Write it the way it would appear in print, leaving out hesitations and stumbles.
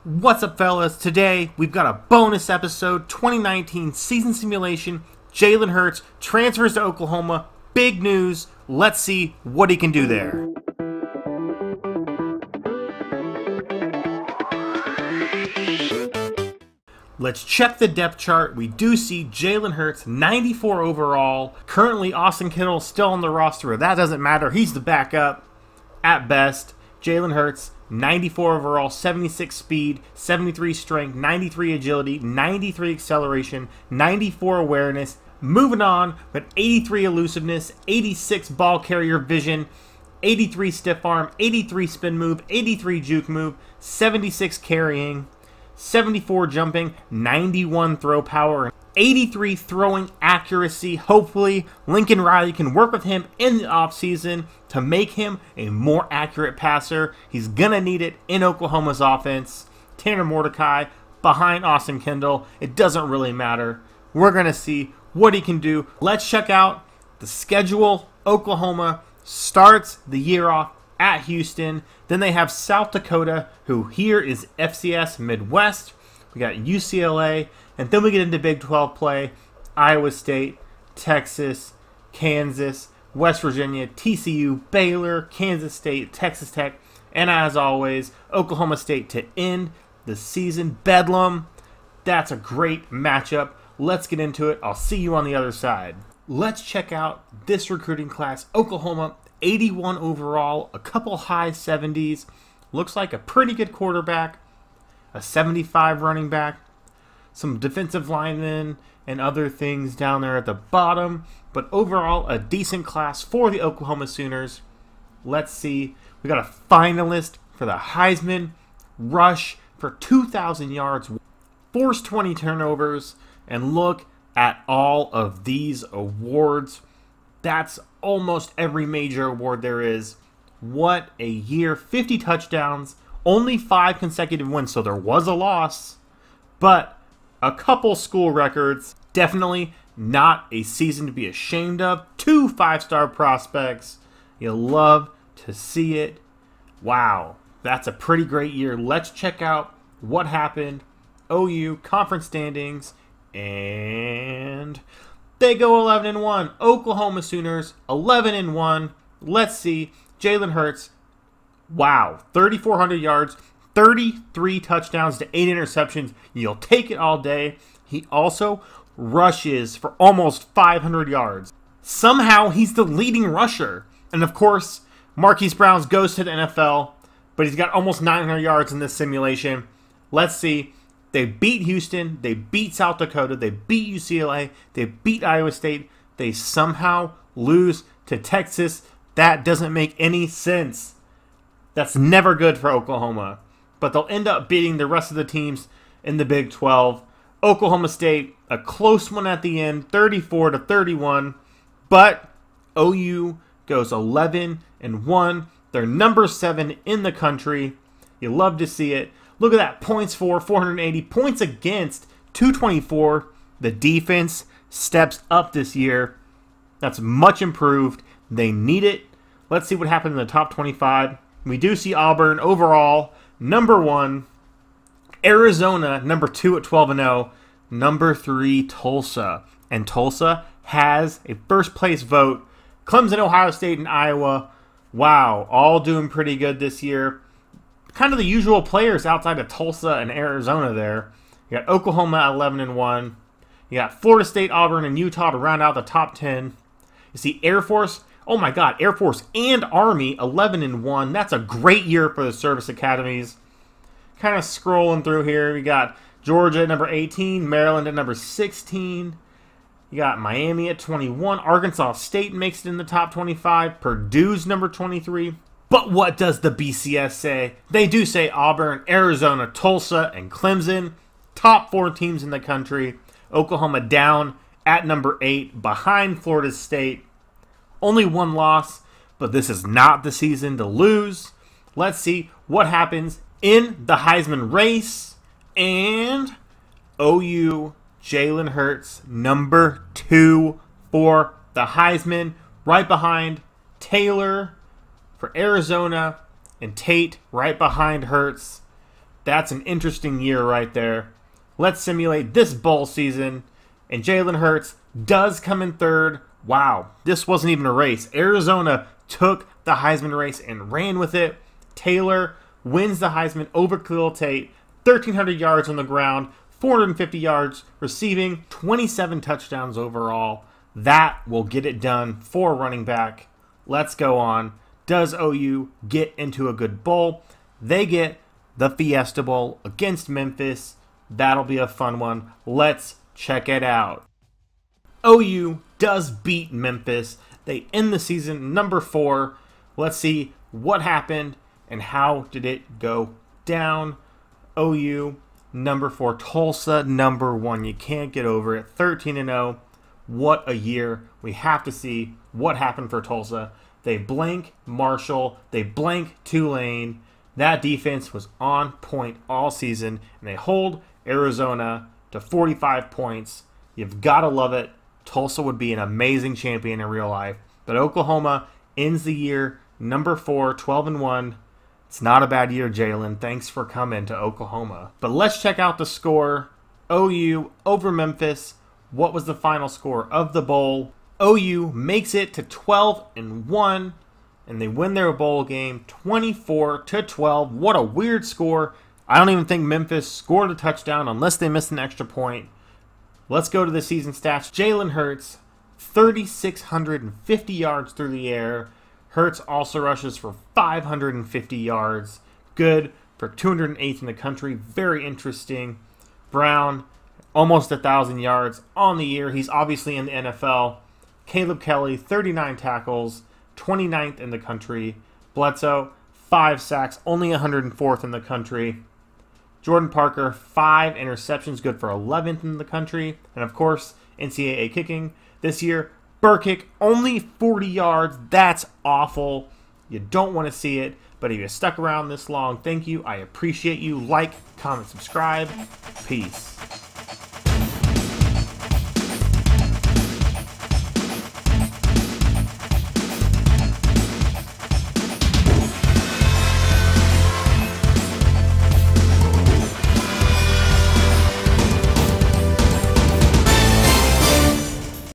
What's up, fellas? Today, we've got a bonus episode, 2019 season simulation. Jalen Hurts transfers to Oklahoma. Big news. Let's see what he can do there. Let's check the depth chart. We do see Jalen Hurts, 94 overall. Currently, Austin Kittle still on the roster, but that doesn't matter. He's the backup at best. Jalen Hurts, 94 overall, 76 speed, 73 strength, 93 agility, 93 acceleration, 94 awareness. Moving on, but 83 elusiveness, 86 ball carrier vision, 83 stiff arm, 83 spin move, 83 juke move, 76 carrying, 74 jumping, 91 throw power, 83 throwing accuracy. Hopefully, Lincoln Riley can work with him in the offseason to make him a more accurate passer. He's going to need it in Oklahoma's offense. Tanner Mordecai behind Austin Kendall. It doesn't really matter. We're going to see what he can do. Let's check out the schedule. Oklahoma starts the year off at Houston. Then they have South Dakota, who here is FCS Midwest. We got UCLA. And then we get into Big 12 play. Iowa State, Texas, Kansas, West Virginia, TCU, Baylor, Kansas State, Texas Tech, and as always, Oklahoma State to end the season. Bedlam. That's a great matchup. Let's get into it. I'll see you on the other side. Let's check out this recruiting class. Oklahoma, 81 overall, a couple high 70s. Looks like a pretty good quarterback, a 75 running back, some defensive linemen and other things down there at the bottom. But overall, a decent class for the Oklahoma Sooners. Let's see. We got a finalist for the Heisman, rush for 2,000 yards, forced 20 turnovers, and look at all of these awards. That's almost every major award there is. What a year. 50 touchdowns, only 5 consecutive wins, so there was a loss, but a couple school records. Definitely not a season to be ashamed of. 2 5-star prospects. You'll love to see it. Wow, that's a pretty great year. Let's check out what happened. OU conference standings, and they go 11-1. Oklahoma Sooners 11-1. Let's see. Jalen Hurts, wow, 3,400 yards, 33 touchdowns to 8 interceptions. You'll take it all day. He also rushes for almost 500 yards. Somehow, he's the leading rusher. And of course, Marquise Brown goes to the NFL, but he's got almost 900 yards in this simulation. Let's see. They beat Houston. They beat South Dakota. They beat UCLA. They beat Iowa State. They somehow lose to Texas. That doesn't make any sense. That's never good for Oklahoma. But they'll end up beating the rest of the teams in the Big 12. Oklahoma State, a close one at the end, 34-31. But OU goes 11-1. They're number 7 in the country. You love to see it. Look at that. Points for, 480. Points against, 224. The defense steps up this year. That's much improved. They need it. Let's see what happened in the top 25. We do see Auburn overall number 1, Arizona number 2 at 12-0, number 3 Tulsa, and Tulsa has a first place vote. Clemson, Ohio State, and Iowa, wow, all doing pretty good this year. Kind of the usual players outside of Tulsa and Arizona there. You got Oklahoma at 11-1. You got Florida State, Auburn, and Utah to round out the top 10. You see Air Force. Oh my God, Air Force and Army, 11-1. That's a great year for the service academies. Kind of scrolling through here. We got Georgia at number 18, Maryland at number 16. You got Miami at 21. Arkansas State makes it in the top 25. Purdue's number 23. But what does the BCS say? They do say Auburn, Arizona, Tulsa, and Clemson. Top 4 teams in the country. Oklahoma down at number 8 behind Florida State. Only 1 loss, but this is not the season to lose. Let's see what happens in the Heisman race. And OU, Jalen Hurts, number 2 for the Heisman. Right behind Taylor for Arizona and Tate right behind Hurts. That's an interesting year right there. Let's simulate this bowl season. And Jalen Hurts does come in third. Wow, this wasn't even a race. Arizona took the Heisman race and ran with it. Taylor wins the Heisman over Khalil Tate. 1,300 yards on the ground, 450 yards receiving, 27 touchdowns overall. That will get it done for running back. Let's go on. Does OU get into a good bowl? They get the Fiesta Bowl against Memphis. That'll be a fun one. Let's check it out. OU does beat Memphis. They end the season number 4. Let's see what happened and how did it go down. OU number 4, Tulsa number 1. You can't get over it. 13-0. What a year. We have to see what happened for Tulsa. They blank Marshall. They blank Tulane. That defense was on point all season, and they hold Arizona to 45 points. You've got to love it. Tulsa would be an amazing champion in real life. But Oklahoma ends the year number 4, 12-1. It's not a bad year, Jalen. Thanks for coming to Oklahoma. But let's check out the score. OU over Memphis. What was the final score of the bowl? OU makes it to 12-1, and they win their bowl game 24-12. What a weird score. I don't even think Memphis scored a touchdown unless they missed an extra point. Let's go to the season stats. Jalen Hurts, 3,650 yards through the air. Hurts also rushes for 550 yards. Good for 208th in the country. Very interesting. Brown, almost 1,000 yards on the year. He's obviously in the NFL. Caleb Kelly, 39 tackles, 29th in the country. Bledsoe, 5 sacks, only 104th in the country. Jordan Parker, 5 interceptions, good for 11th in the country. And of course, NCAA kicking. This year, Burkick, only 40 yards. That's awful. You don't want to see it. But if you stuck around this long, thank you. I appreciate you. Like, comment, subscribe. Peace.